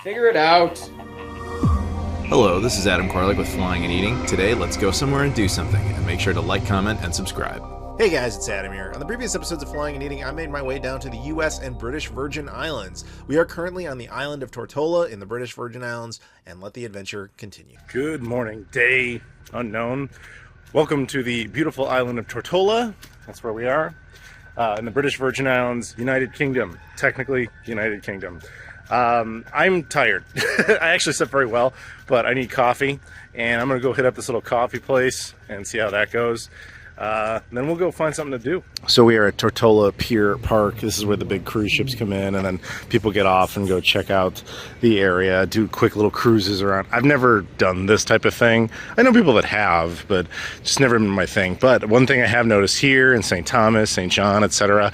Figure it out. Hello, this is Adam Koralik with Flying and Eating. Today, let's go somewhere and do something, and make sure to like, comment, and subscribe. Hey guys, it's Adam here. On the previous episodes of Flying and Eating, I made my way down to the US and British Virgin Islands. We are currently on the island of Tortola in the British Virgin Islands, and let the adventure continue. Good morning, day unknown. Welcome to the beautiful island of Tortola. That's where we are. In the British Virgin Islands, United Kingdom. Technically, United Kingdom. I'm tired. I actually slept very well, but I need coffee, and I'm going to go hit up this little coffee place and see how that goes. Then we'll go find something to do. So we are at Tortola Pier Park. This is where the big cruise ships come in, and then people get off and go check out the area, do quick little cruises around. I've never done this type of thing. I know people that have, but just never been my thing. But one thing I have noticed here in St. Thomas, St. John, etc.,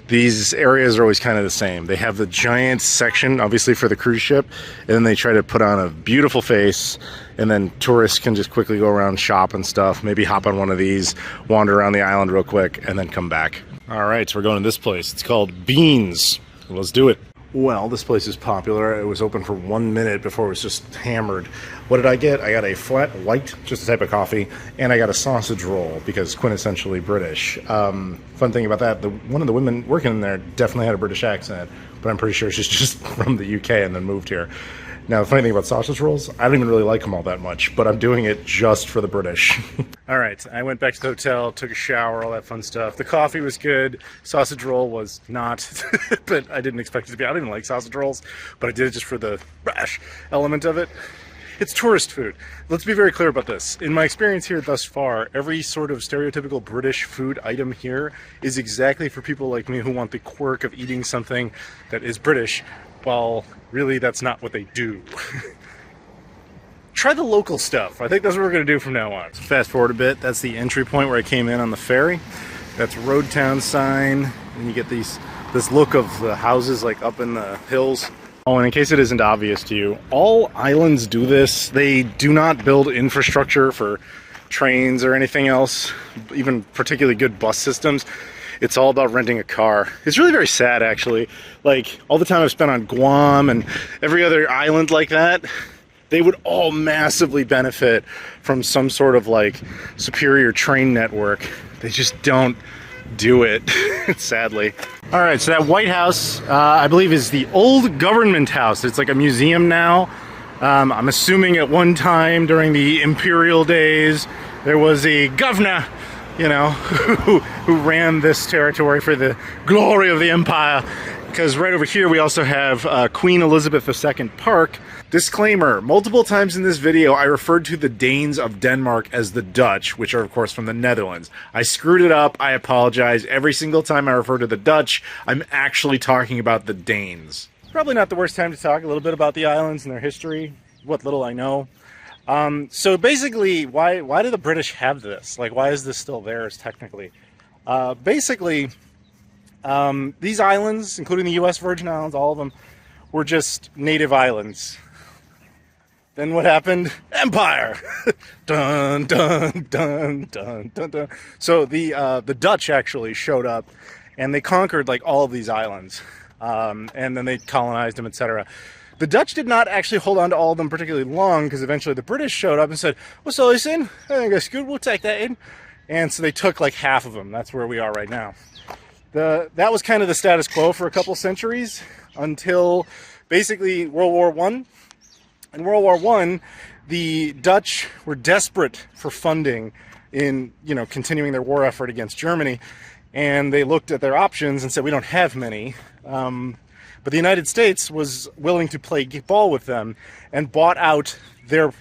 these areas are always kind of the same. They have the giant section, obviously, for the cruise ship, and then they try to put on a beautiful face, and then tourists can just quickly go around, shop and stuff, maybe hop on one of these, wander around the island real quick, and then come back. All right, so we're going to this place. It's called Beans. Let's do it. Well, this place is popular. It was open for 1 minute before it was just hammered. What did I get? I got a flat white, just a type of coffee, and I got a sausage roll because quintessentially British. Fun thing about that, one of the women working in there definitely had a British accent, but I'm pretty sure she's just from the UK and then moved here. Now, the funny thing about sausage rolls, I don't even really like them all that much, but I'm doing it just for the British. All right, I went back to the hotel, took a shower, all that fun stuff. The coffee was good. Sausage roll was not, but I didn't expect it to be. I didn't like sausage rolls, but I did it just for the brash element of it. It's tourist food. Let's be very clear about this. In my experience here thus far, every sort of stereotypical British food item here is exactly for people like me who want the quirk of eating something that is British, while really that's not what they do. Try the local stuff. I think that's what we're going to do from now on. Fast forward a bit. That's the entry point where I came in on the ferry. That's Road Town sign, and you get this look of the houses like up in the hills. Oh, and in case it isn't obvious to you, all islands do this. They do not build infrastructure for trains or anything else, even particularly good bus systems. It's all about renting a car. It's really very sad, actually. Like, all the time I've spent on Guam and every other island like that, they would all massively benefit from some sort of, like, superior train network. They just don't do it, sadly. All right, so that White House, I believe, is the old government house. It's like a museum now. I'm assuming at one time during the imperial days, there was a governor, you know, who ran this territory for the glory of the empire. Because right over here we also have Queen Elizabeth II Park. Disclaimer, multiple times in this video I referred to the Danes of Denmark as the Dutch, which are of course from the Netherlands. I screwed it up, I apologize. Every single time I refer to the Dutch, I'm actually talking about the Danes. Probably not the worst time to talk a little bit about the islands and their history, what little I know. So basically, why do the British have this? Like, why is this still theirs, technically? Basically, these islands, including the US Virgin Islands, all of them, were just native islands. Then what happened? Empire! Dun, dun, dun, dun, dun, dun. So the Dutch actually showed up, and they conquered, like, all of these islands. And then they colonized them, etc. The Dutch did not actually hold on to all of them particularly long, because eventually the British showed up and said, "What's all this in? I think that's good, we'll take that in." And so they took like half of them. That's where we are right now. That was kind of the status quo for a couple centuries, until basically World War I. In World War I, the Dutch were desperate for funding in, you know, continuing their war effort against Germany, and they looked at their options and said, we don't have many. But the United States was willing to play ball with them and bought out their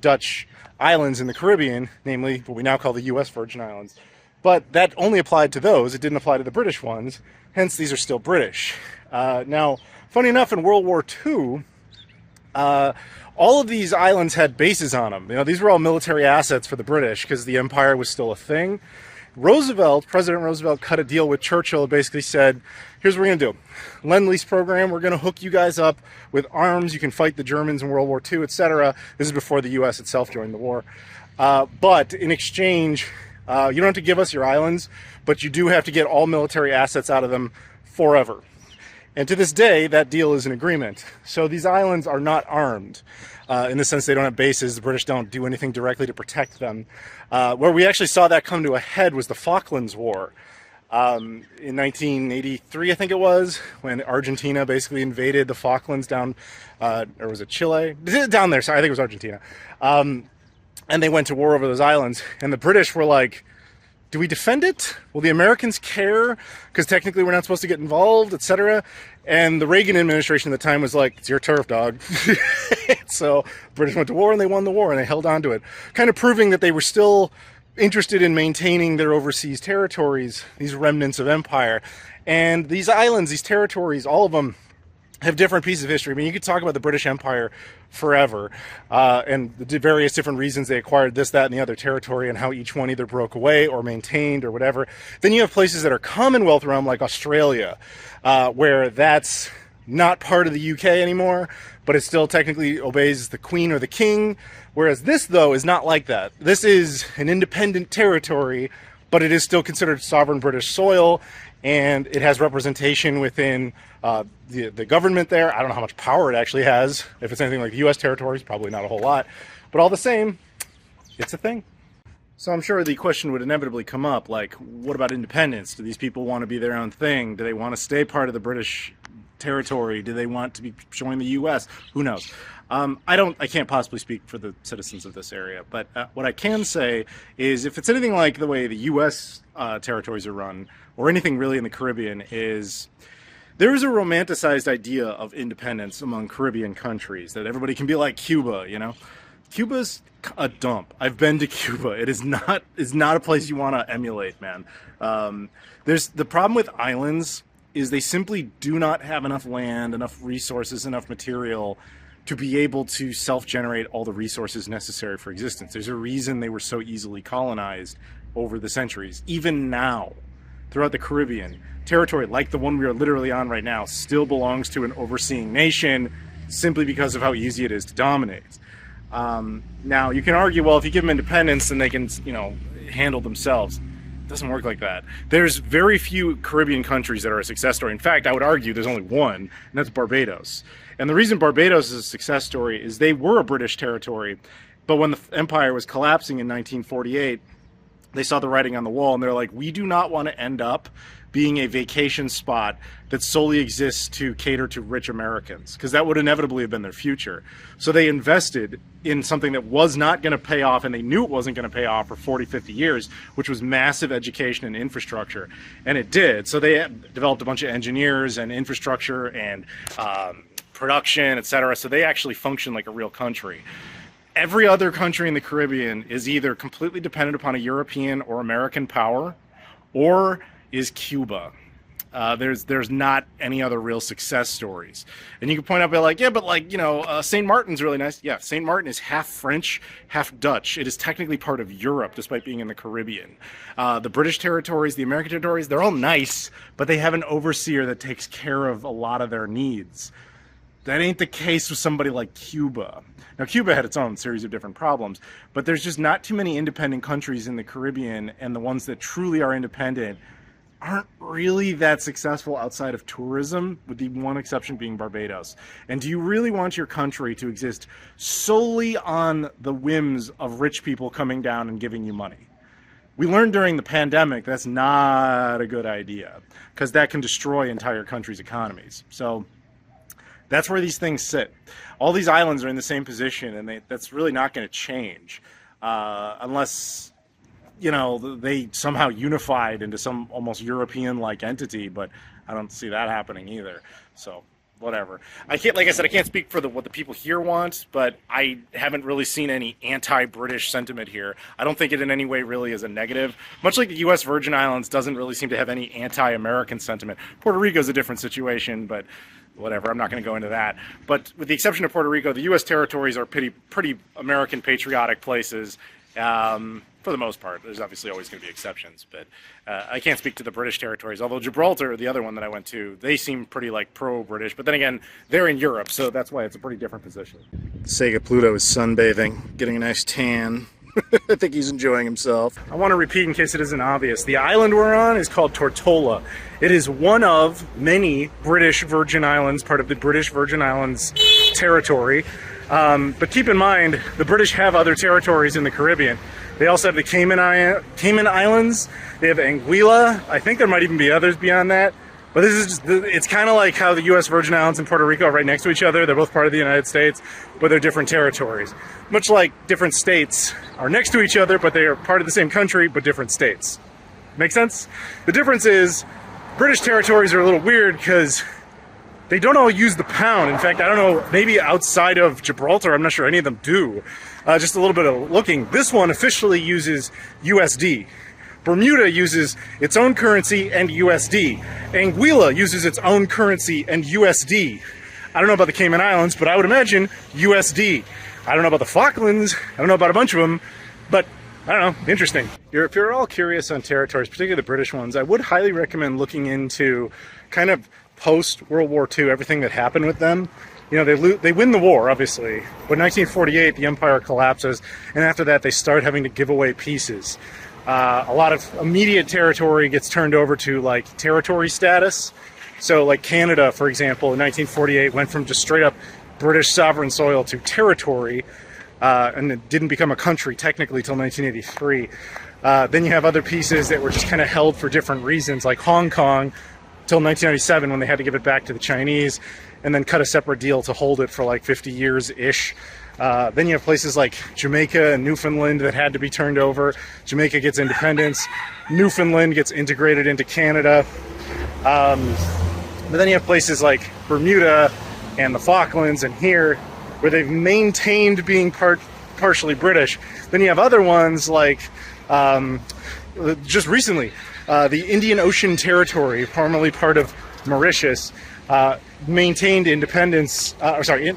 Dutch islands in the Caribbean, namely what we now call the US Virgin Islands. But that only applied to those. It didn't apply to the British ones. Hence, these are still British. Now, funny enough, in World War II, all of these islands had bases on them. You know, these were all military assets for the British because the empire was still a thing. President Roosevelt cut a deal with Churchill and basically said, here's what we're going to do. Lend-Lease program, we're going to hook you guys up with arms. You can fight the Germans in World War II, etc. This is before the U.S. itself joined the war. But in exchange, you don't have to give us your islands, but you do have to get all military assets out of them forever. And to this day, that deal is an agreement. So these islands are not armed. In the sense they don't have bases. The British don't do anything directly to protect them. Where we actually saw that come to a head was the Falklands War. In 1983, I think it was, when Argentina basically invaded the Falklands down, or was it Chile? Down there, sorry, I think it was Argentina. And they went to war over those islands. And the British were like, do we defend it? Will the Americans care? Because technically we're not supposed to get involved, etc. And the Reagan administration at the time was like, it's your turf, dog. So the British went to war and they won the war and they held on to it. Kind of proving that they were still interested in maintaining their overseas territories, these remnants of empire. And these islands, these territories, all of them have different pieces of history. I mean, you could talk about the British Empire forever, and the various different reasons they acquired this, that, and the other territory, and how each one either broke away or maintained or whatever. Then you have places that are Commonwealth realm, like Australia, where that's not part of the UK anymore, but it still technically obeys the Queen or the King. Whereas this, though, is not like that. This is an independent territory, but it is still considered sovereign British soil, and it has representation within the government there. I don't know how much power it actually has. If it's anything like the U.S. territories, probably not a whole lot. But all the same, it's a thing. So I'm sure the question would inevitably come up, like, what about independence? Do these people want to be their own thing? Do they want to stay part of the British territory? Do they want to be join the U.S.? Who knows? I can't possibly speak for the citizens of this area, but what I can say is if it's anything like the way the U.S. Territories are run, or anything really in the Caribbean, is there is a romanticized idea of independence among Caribbean countries, that everybody can be like Cuba, you know? Cuba's a dump. I've been to Cuba. It is not a place you want to emulate, man. There's the problem with islands is they simply do not have enough land, enough resources, enough material to be able to self-generate all the resources necessary for existence. There's a reason they were so easily colonized over the centuries. Even now, throughout the Caribbean, territory like the one we are literally on right now still belongs to an overseeing nation simply because of how easy it is to dominate. Now, you can argue, well, if you give them independence, then they can, handle themselves. It doesn't work like that. There's very few Caribbean countries that are a success story. In fact, I would argue there's only one, and that's Barbados. And the reason Barbados is a success story is they were a British territory, but when the empire was collapsing in 1948, they saw the writing on the wall, and they're like, we do not want to end up being a vacation spot that solely exists to cater to rich Americans, because that would inevitably have been their future. So they invested in something that was not going to pay off, and they knew it wasn't going to pay off for 40, 50 years, which was massive education and infrastructure. And it did. So they developed a bunch of engineers and infrastructure and production, etc. So they actually function like a real country. Every other country in the Caribbean is either completely dependent upon a European or American power, or is Cuba. There's not any other real success stories. And you can point out, St. Martin's really nice. Yeah, St. Martin is half French, half Dutch. It is technically part of Europe, despite being in the Caribbean. The British territories, the American territories, they're all nice, but they have an overseer that takes care of a lot of their needs. That ain't the case with somebody like Cuba. Now, Cuba had its own series of different problems, but there's just not too many independent countries in the Caribbean, and the ones that truly are independent aren't really that successful outside of tourism, with the one exception being Barbados. And do you really want your country to exist solely on the whims of rich people coming down and giving you money? We learned during the pandemic that's not a good idea, because that can destroy entire countries' economies. So that's where these things sit. All these islands are in the same position, and that's really not going to change unless, they somehow unified into some almost European-like entity, but I don't see that happening either. So whatever. I can't speak for what the people here want, but I haven't really seen any anti-British sentiment here. I don't think it in any way really is a negative. Much like the U.S. Virgin Islands doesn't really seem to have any anti-American sentiment. Puerto Rico is a different situation, but whatever, I'm not going to go into that. But with the exception of Puerto Rico, the U.S. territories are pretty American patriotic places. For the most part. There's obviously always going to be exceptions, but I can't speak to the British territories, although Gibraltar, the other one that I went to, they seem pretty pro-British, but then again, they're in Europe, so that's why it's a pretty different position. Sega Pluto is sunbathing, getting a nice tan. I think he's enjoying himself. I want to repeat in case it isn't obvious. The island we're on is called Tortola. It is one of many British Virgin Islands, part of the British Virgin Islands territory. But keep in mind, the British have other territories in the Caribbean. They also have the Cayman Islands. They have Anguilla. I think there might even be others beyond that. But this is it's kind of like how the U.S. Virgin Islands and Puerto Rico are right next to each other. They're both part of the United States, but they're different territories. Much like different states are next to each other, but they are part of the same country, but different states. Make sense? The difference is British territories are a little weird because they don't all use the pound. In fact, I don't know, maybe outside of Gibraltar, I'm not sure any of them do. Just a little bit of looking. This one officially uses USD. Bermuda uses its own currency and USD. Anguilla uses its own currency and USD. I don't know about the Cayman Islands, but I would imagine USD. I don't know about the Falklands. I don't know about a bunch of them, but I don't know, interesting. If you're all curious on territories, particularly the British ones, I would highly recommend looking into kind of post-World War II, everything that happened with them. You know, they win the war, obviously, but in 1948, the empire collapses, and after that, they start having to give away pieces. A lot of immediate territory gets turned over to, like, territory status. So, like, Canada, for example, in 1948 went from just straight-up British sovereign soil to territory, and it didn't become a country, technically, till 1983. Then you have other pieces that were just kind of held for different reasons, like Hong Kong, till 1997 when they had to give it back to the Chinese, and then cut a separate deal to hold it for like 50 years-ish. Then you have places like Jamaica and Newfoundland that had to be turned over. Jamaica gets independence. Newfoundland gets integrated into Canada. But then you have places like Bermuda and the Falklands and here where they've maintained being partially British. Then you have other ones like, just recently, the Indian Ocean Territory, formerly part of Mauritius, maintained independence.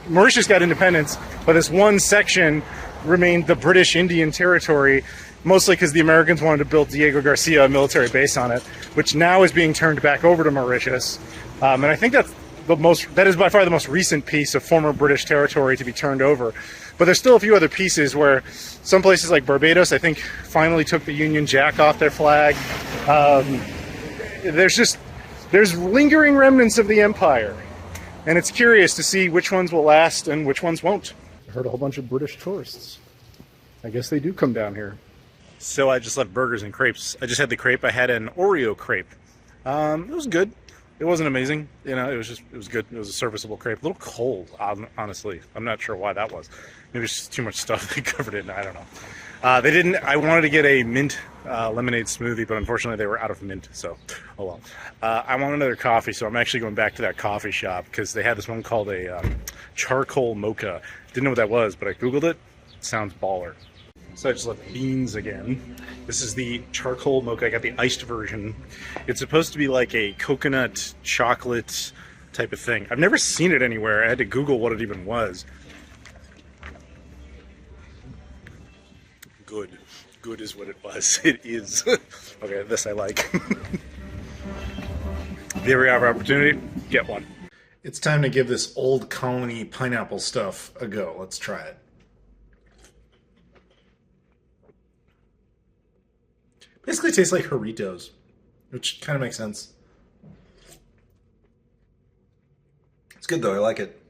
Mauritius got independence, but this one section remained the British Indian Territory, mostly because the Americans wanted to build Diego Garcia a military base on it, which now is being turned back over to Mauritius. And I think that is by far the most recent piece of former British territory to be turned over. But there's still a few other pieces where some places like Barbados, I think, finally took the Union Jack off their flag. There's lingering remnants of the empire, and it's curious to see which ones will last and which ones won't. I heard a whole bunch of British tourists. I guess they do come down here. So I just left burgers and crepes. I just had the crepe. I had an Oreo crepe. It was good. It wasn't amazing. You know, it was good. It was a serviceable crepe. A little cold, honestly. I'm not sure why that was. Maybe it's just too much stuff they covered it in. I don't know. I wanted to get a mint lemonade smoothie, but unfortunately they were out of mint, so oh well. I want another coffee, so I'm actually going back to that coffee shop because they had this one called a charcoal mocha. Didn't know what that was, but I googled it. It sounds baller. So I just left beans again. This is the charcoal mocha. I got the iced version. It's supposed to be like a coconut chocolate type of thing. I've never seen it anywhere. I had to Google what it even was. Good. Good is what it was. It is. Okay, this I like. If you ever have an opportunity, get one. It's time to give this old colony pineapple stuff a go. Let's try it. Basically tastes like Doritos, which kind of makes sense. It's good though, I like it.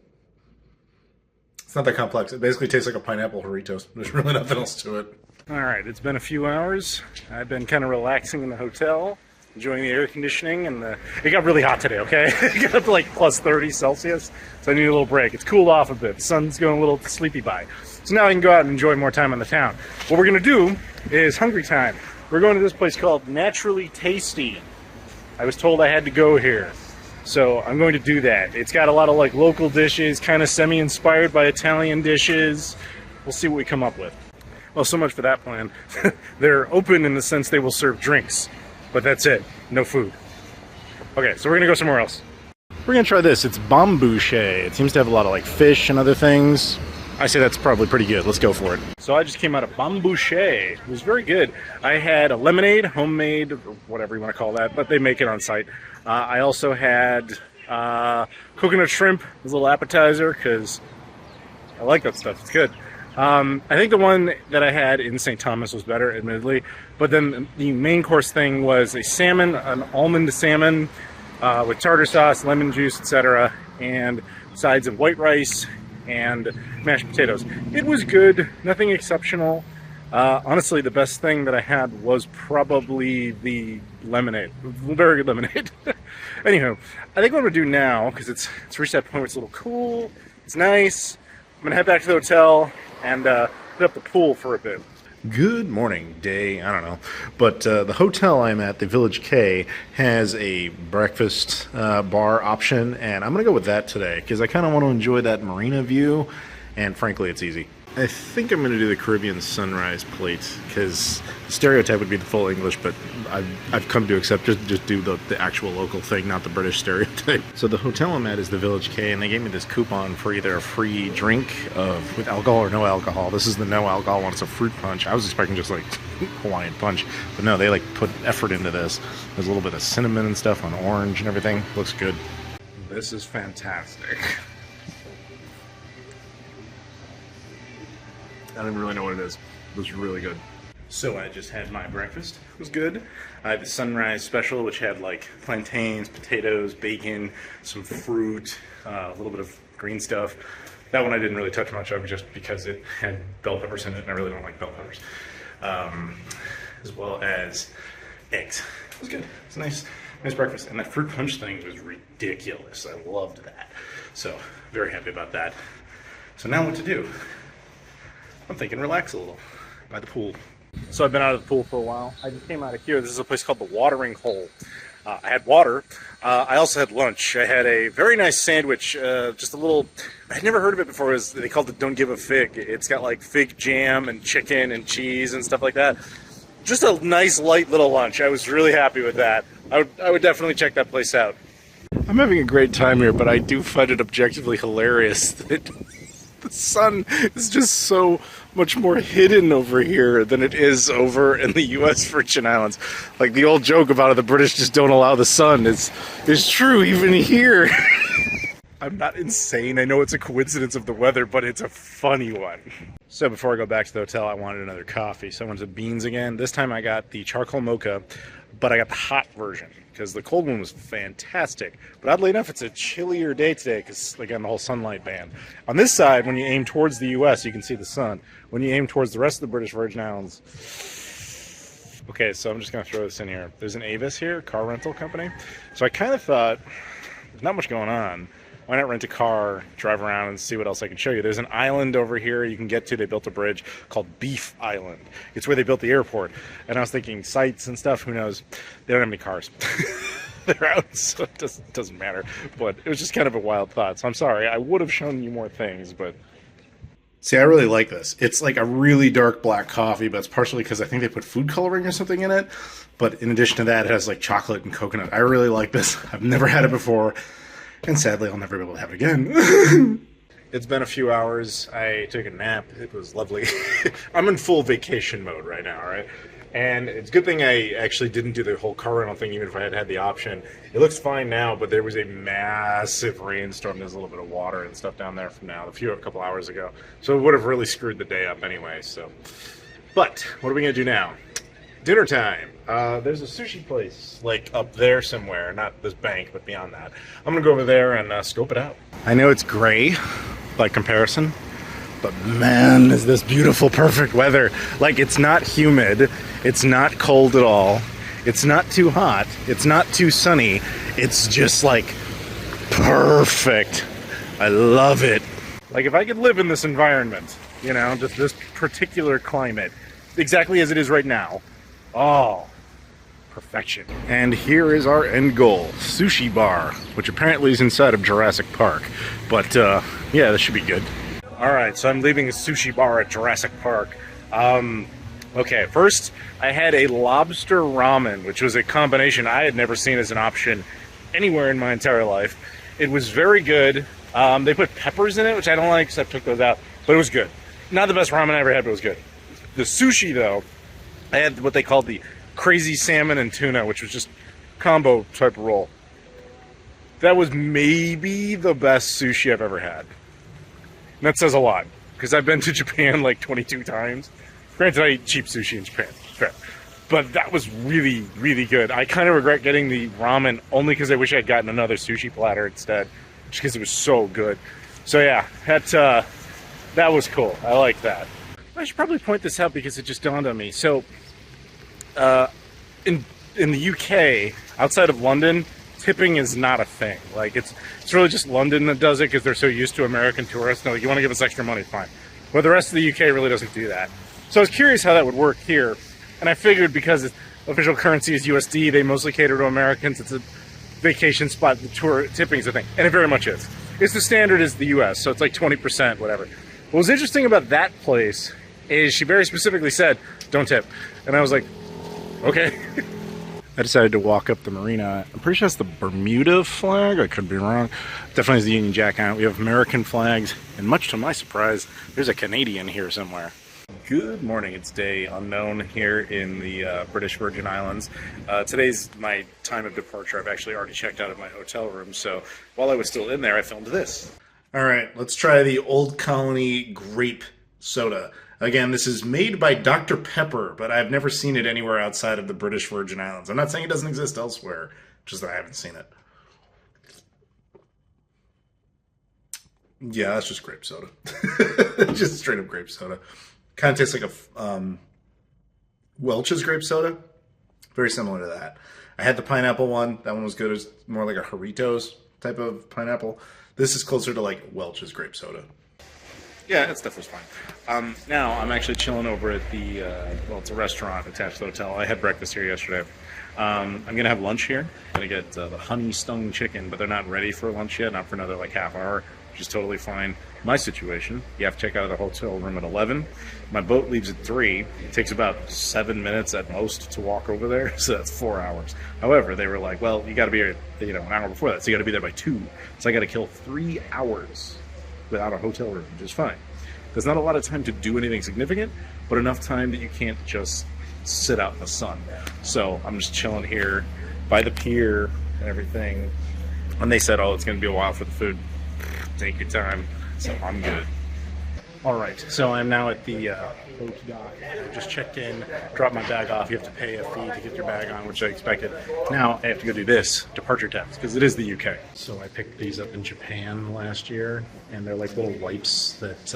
It's not that complex. It basically tastes like a pineapple Doritos. There's really nothing else to it. Alright, it's been a few hours. I've been kind of relaxing in the hotel, enjoying the air conditioning, and it got really hot today, okay? It got up to like plus 30 Celsius, so I need a little break. It's cooled off a bit. The sun's going a little sleepy by. So now I can go out and enjoy more time on the town. What we're going to do is hungry time. We're going to this place called Naturally Tasty. I was told I had to go here, so I'm going to do that. It's got a lot of like local dishes, kind of semi-inspired by Italian dishes. We'll see what we come up with. Well, so much for that plan. They're open in the sense they will serve drinks, but that's it. No food. Okay, so we're gonna go somewhere else. We're gonna try this. It's bambouche. It seems to have a lot of like fish and other things. I say that's probably pretty good. Let's go for it. So I just came out of bambouche. It was very good. I had a lemonade, homemade, or whatever you want to call that, but they make it on site. I also had coconut shrimp as a little appetizer because I like that stuff. It's good. I think the one that I had in St. Thomas was better, admittedly. But then the main course thing was a salmon, an almond salmon with tartar sauce, lemon juice, etc., and sides of white rice and mashed potatoes. It was good, nothing exceptional. Honestly, the best thing that I had was probably the lemonade. Very good lemonade. Anywho, I think what I'm gonna do now, because it's reached that point where it's a little cool, it's nice. I'm gonna head back to the hotel and hit up the pool for a bit. Good morning, day, I don't know. But the hotel I'm at, the Village K, has a breakfast bar option, and I'm going to go with that today because I kind of want to enjoy that marina view, and frankly, it's easy. I think I'm going to do the Caribbean sunrise plate because the stereotype would be the full English, but I've come to accept just do the actual local thing, not the British stereotype. So the hotel I'm at is the Village K, and they gave me this coupon for either a free drink with alcohol or no alcohol. This is the no alcohol one. It's a fruit punch. I was expecting just like Hawaiian punch, but no, they like put effort into this. There's a little bit of cinnamon and stuff on orange and everything. Looks good. This is fantastic. I don't even really know what it is. It was really good. So I just had my breakfast. It was good. I had the sunrise special, which had like plantains, potatoes, bacon, some fruit, a little bit of green stuff. That one I didn't really touch much of just because it had bell peppers in it, and I really don't like bell peppers. As well as eggs. It was good. It's a nice breakfast. And that fruit punch thing was ridiculous. I loved that. So very happy about that. So now what to do? I'm thinking relax a little by the pool. So I've been out of the pool for a while. I just came out of here. This is a place called the Watering Hole. I had water. I also had lunch. I had a very nice sandwich, just a little, I'd never heard of it before. They called it Don't Give a Fig. It's got like fig jam and chicken and cheese and stuff like that. Just a nice light little lunch. I was really happy with that. I would definitely check that place out. I'm having a great time here, but I do find it objectively hilarious that the sun is just so much more hidden over here than it is over in the U.S. Virgin Islands. Like the old joke about how the British just don't allow the sun is true even here. I'm not insane. I know it's a coincidence of the weather, but it's a funny one. So before I go back to the hotel, I wanted another coffee. So I wanted the beans again. This time I got the charcoal mocha, but I got the hot version because the cold one was fantastic. But oddly enough, it's a chillier day today because, again, the whole sunlight ban. On this side, when you aim towards the U.S., you can see the sun. When you aim towards the rest of the British Virgin Islands... Okay, so I'm just going to throw this in here. There's an Avis here, car rental company. So I kind of thought, there's not much going on. Why not rent a car, drive around, and see what else I can show you? There's an island over here you can get to. They built a bridge called Beef Island. It's where they built the airport. And I was thinking sites and stuff, who knows? They don't have any cars. They're out, so it doesn't matter. But it was just kind of a wild thought. So I'm sorry. I would have shown you more things, but... See, I really like this. It's like a really dark black coffee, but it's partially because I think they put food coloring or something in it. But in addition to that, it has like chocolate and coconut. I really like this. I've never had it before. And sadly, I'll never be able to have it again. It's been a few hours. I took a nap. It was lovely. I'm in full vacation mode right now, right? And it's a good thing I actually didn't do the whole car rental thing, even if I had had the option. It looks fine now, but there was a massive rainstorm. There's a little bit of water and stuff down there from now, a couple hours ago. So it would have really screwed the day up anyway. So, but what are we going to do now? Dinner time. There's a sushi place, like up there somewhere. Not this bank, but beyond that. I'm going to go over there and scope it out. I know it's gray by comparison, but man, is this beautiful, perfect weather. Like, it's not humid. It's not cold at all. It's not too hot. It's not too sunny. It's just like perfect. I love it. Like, if I could live in this environment, you know, just this particular climate, exactly as it is right now. Oh, perfection. And here is our end goal, Sushi Bar, which apparently is inside of Jurassic Park. But, yeah, this should be good. All right, so I'm leaving a sushi bar at Jurassic Park. Okay, first I had a lobster ramen, which was a combination I had never seen as an option anywhere in my entire life. It was very good. They put peppers in it, which I don't like, so I took those out, but it was good. Not the best ramen I ever had, but it was good. The sushi, though, I had what they called the crazy salmon and tuna, which was just combo type of roll. That was maybe the best sushi I've ever had. And that says a lot. because I've been to Japan like 22 times. Granted, I eat cheap sushi in Japan, fair. But that was really, really good. I kind of regret getting the ramen only because I wish I had gotten another sushi platter instead, just because it was so good. So yeah, that was cool. I like that. I should probably point this out because it just dawned on me. So, in the UK, outside of London, tipping is not a thing. Like it's really just London that does it because they're so used to American tourists. They're like, you want to give us extra money, fine. But the rest of the UK really doesn't do that. So I was curious how that would work here, and I figured because official currency is USD, they mostly cater to Americans. It's a vacation spot. The tour tipping is a thing, and it very much is. It's the standard is the US, so it's like 20%, whatever. What was interesting about that place is she very specifically said, don't tip. And I was like, okay. I decided to walk up the marina. I'm pretty sure that's the Bermuda flag. I could be wrong. Definitely is the Union Jack on it. We have American flags, and much to my surprise, there's a Canadian here somewhere. Good morning. It's day unknown here in the British Virgin Islands. Today's my time of departure. I've actually already checked out of my hotel room, so while I was still in there, I filmed this. All right, let's try the Old Colony grape soda. Again, this is made by Dr. Pepper, but I've never seen it anywhere outside of the British Virgin Islands. I'm not saying it doesn't exist elsewhere, just that I haven't seen it. Yeah, that's just grape soda. Just straight up grape soda. Kind of tastes like a Welch's grape soda. Very similar to that. I had the pineapple one. That one was good. It was more like a Jarritos type of pineapple. This is closer to like Welch's grape soda. Yeah, that stuff was fine. Now I'm actually chilling over at the, well, it's a restaurant attached to the hotel. I had breakfast here yesterday. I'm going to have lunch here. I'm going to get the honey stung chicken, but they're not ready for lunch yet, not for another like half hour, which is totally fine. My situation, you have to check out of the hotel room at 11. My boat leaves at 3. It takes about 7 minutes at most to walk over there, so that's 4 hours. However, they were like, well, you got to be here, an hour before that, so you got to be there by 2. So I got to kill 3 hours without a hotel room, which is fine. There's not a lot of time to do anything significant, but enough time that you can't just sit out in the sun. So I'm just chilling here by the pier and everything. And they said, oh, it's going to be a while for the food. Take your time. So I'm good. All right, so I'm now at the boat dock. I just checked in, dropped my bag off. You have to pay a fee to get your bag on, which I expected. Now I have to go do this, departure test, because it is the UK. So I picked these up in Japan last year, and they're like little wipes that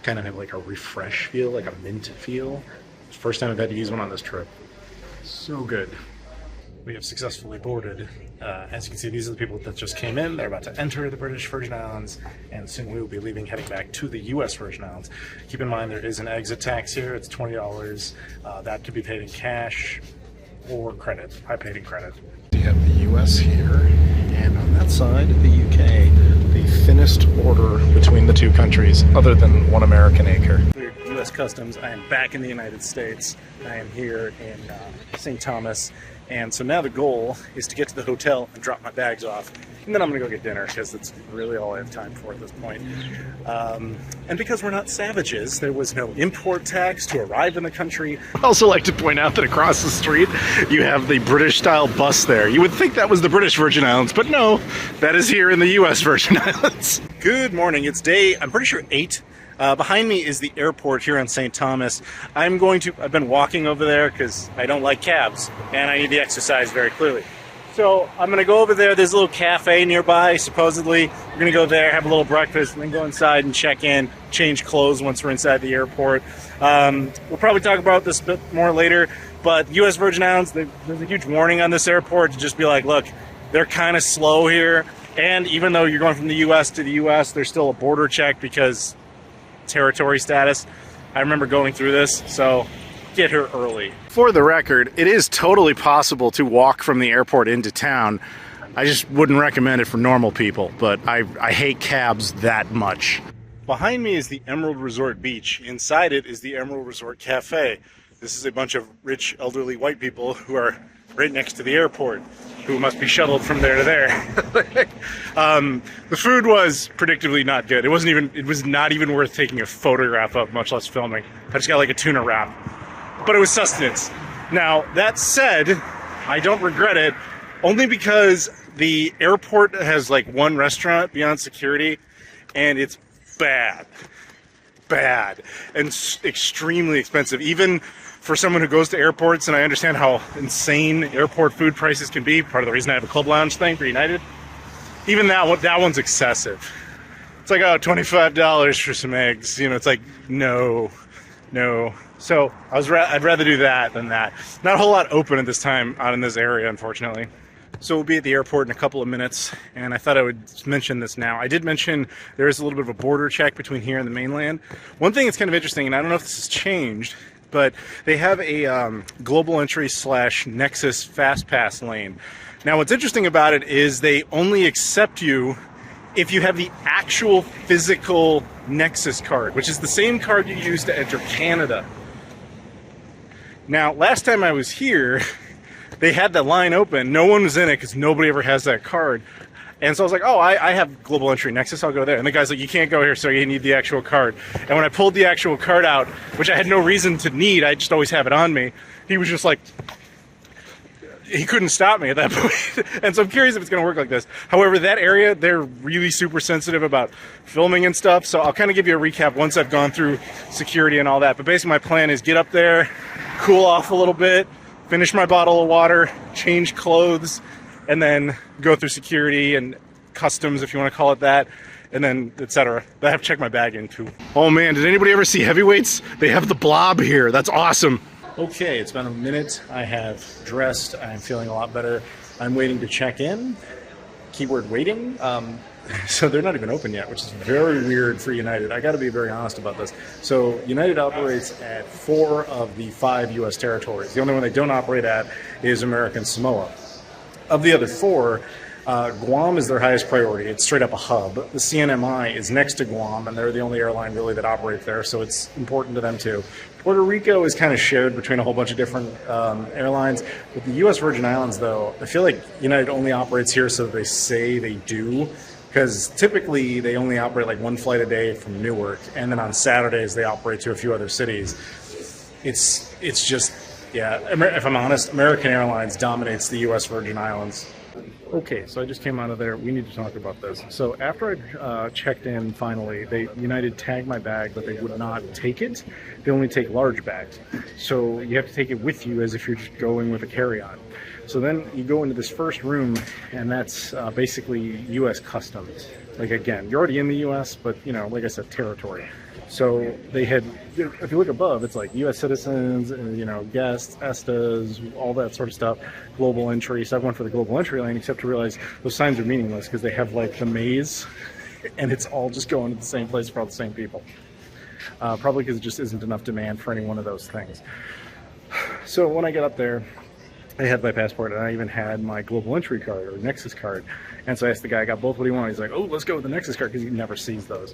kind of have like a refresh feel, like a mint feel. First time I've had to use one on this trip. So good. We have successfully boarded. As you can see, these are the people that just came in. They're about to enter the British Virgin Islands, and soon we will be leaving, heading back to the U.S. Virgin Islands. Keep in mind there is an exit tax here. It's $20. That could be paid in cash or credit. I paid in credit. You have the U.S. here, and on that side, the U.K. The thinnest border between the two countries, other than 1 American acre. U.S. Customs. I am back in the United States. I am here in St. Thomas. And so now the goal is to get to the hotel and drop my bags off. And then I'm going to go get dinner because that's really all I have time for at this point. And because we're not savages, there was no import tax to arrive in the country. I'd also like to point out that across the street, you have the British-style bus there. You would think that was the British Virgin Islands, but no, that is here in the U.S. Virgin Islands. Good morning. It's day, I'm pretty sure 8. Behind me is the airport here on St. Thomas. I've been walking over there because I don't like cabs and I need the exercise very clearly. So I'm going to go over there. There's a little cafe nearby, supposedly. We're going to go there, have a little breakfast, and then go inside and check in, change clothes once we're inside the airport. We'll probably talk about this a bit more later, but U.S. Virgin Islands, there's a huge warning on this airport to just be like, look, they're kind of slow here. And even though you're going from the U.S. to the U.S., there's still a border check because territory status. I remember going through this, so get here early. For the record, it is totally possible to walk from the airport into town. I just wouldn't recommend it for normal people, but I hate cabs that much. Behind me is the Emerald Resort Beach. Inside it is the Emerald Resort Cafe. This is a bunch of rich, elderly white people who are right next to the airport, who must be shuttled from there to there. The food was predictably not good. It was not even worth taking a photograph of, much less filming. I just got like a tuna wrap, but it was sustenance. Now, that said, I don't regret it, only because the airport has like one restaurant beyond security, and it's bad. bad and extremely expensive, even for someone who goes to airports. And I understand how insane airport food prices can be. Part of the reason I have a club lounge thing for United. Even that one's excessive. It's like, oh, $25 for some eggs. You know, it's like, no. So I'd rather do that than that. Not a whole lot open at this time out in this area, unfortunately. So we'll be at the airport in a couple of minutes, and I thought I would mention this now. I did mention there is a little bit of a border check between here and the mainland. One thing that's kind of interesting, and I don't know if this has changed, but they have a global entry / Nexus fast pass lane. Now what's interesting about it is they only accept you if you have the actual physical Nexus card, which is the same card you use to enter Canada. Now, last time I was here, they had the line open. No one was in it because nobody ever has that card. And so I was like, oh, I have global entry Nexus, I'll go there. And the guy's like, you can't go here, so you need the actual card. And when I pulled the actual card out, which I had no reason to need, I just always have it on me, he was just like, he couldn't stop me at that point. And so I'm curious if it's going to work like this. However, that area, they're really super sensitive about filming and stuff. So I'll kind of give you a recap once I've gone through security and all that. But basically my plan is get up there, cool off a little bit, finish my bottle of water, change clothes, and then go through security and customs, if you want to call it that, and then etc. I have to check my bag in too. Oh man, did anybody ever see heavyweights? They have the blob here. That's awesome. Okay, it's been a minute. I have dressed. I'm feeling a lot better. I'm waiting to check in. Keyword waiting. So they're not even open yet, which is very weird for United. I got to be very honest about this. So United operates at 4 of the 5 U.S. territories. The only one they don't operate at is American Samoa. Of the other 4, Guam is their highest priority. It's straight up a hub. The CNMI is next to Guam, and they're the only airline really that operates there, so it's important to them too. Puerto Rico is kind of shared between a whole bunch of different airlines. With the U.S. Virgin Islands, though, I feel like United only operates here so they say they do, because typically they only operate like 1 flight a day from Newark, and then on Saturdays they operate to a few other cities. It's just, yeah, if I'm honest, American Airlines dominates the U.S. Virgin Islands. Okay, so I just came out of there. We need to talk about this. So after I checked in finally, United tagged my bag, but they would not take it. They only take large bags. So you have to take it with you as if you're just going with a carry-on. So then you go into this first room, and that's basically U.S. Customs. Like, again, you're already in the U.S., but, you know, like I said, territory. So they had, if you look above, it's like U.S. citizens, you know, guests, ESTAs, all that sort of stuff, global entry. So I went for the global entry lane, except to realize those signs are meaningless because they have like the maze, and it's all just going to the same place for all the same people. Probably because it just isn't enough demand for any one of those things. So when I got up there, I had my passport, and I even had my global entry card or Nexus card. And so I asked the guy, I got both, what do you want? He's like, oh, let's go with the Nexus card, because he never sees those.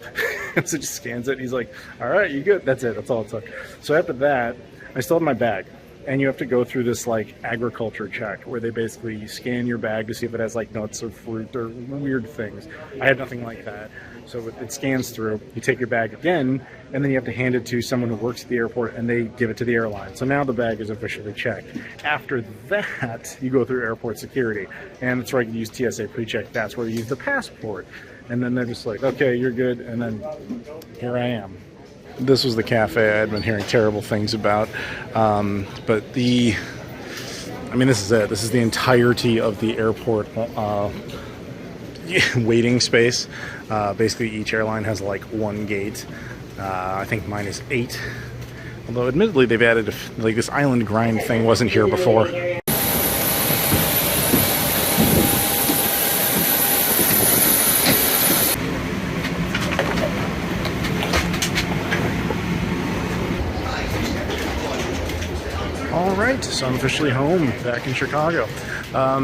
So just scans it. He's like, all right, you good? That's it. That's all it took. So after that, I still have my bag. And you have to go through this like agriculture check where they basically scan your bag to see if it has like nuts or fruit or weird things. I had nothing like that. So it scans through, you take your bag again, and then you have to hand it to someone who works at the airport, and they give it to the airline. So now the bag is officially checked. After that, you go through airport security, and it's right, you use TSA pre-check. That's where you use the passport. And then they're just like, okay, you're good, and then here I am. This was the cafe I had been hearing terrible things about. But I mean, this is it. This is the entirety of the airport waiting space. Basically, each airline has like 1 gate. I think mine is 8. Although, admittedly, they've added like this island grind thing wasn't here before. Alright, so I'm officially home, back in Chicago.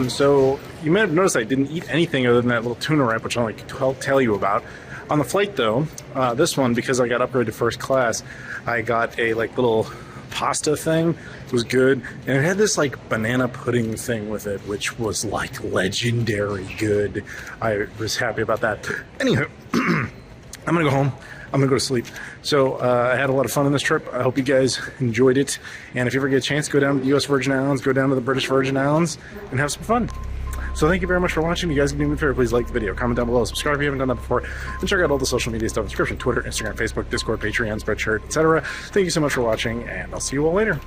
So you may have noticed I didn't eat anything other than that little tuna wrap, which I'll like tell you about. On the flight though, this one, because I got upgraded to first class, I got a like little pasta thing. It was good, and it had this like banana pudding thing with it, which was like legendary good. I was happy about that. Anywho, I'm gonna go home. I'm gonna go to sleep. So I had a lot of fun on this trip. I hope you guys enjoyed it. And if you ever get a chance, go down to the U.S. Virgin Islands, go down to the British Virgin Islands, and have some fun. So thank you very much for watching. If you guys can do me a favor, please like the video, comment down below, subscribe if you haven't done that before, and check out all the social media stuff in the description: Twitter, Instagram, Facebook, Discord, Patreon, Spreadshirt, etc. Thank you so much for watching, and I'll see you all later.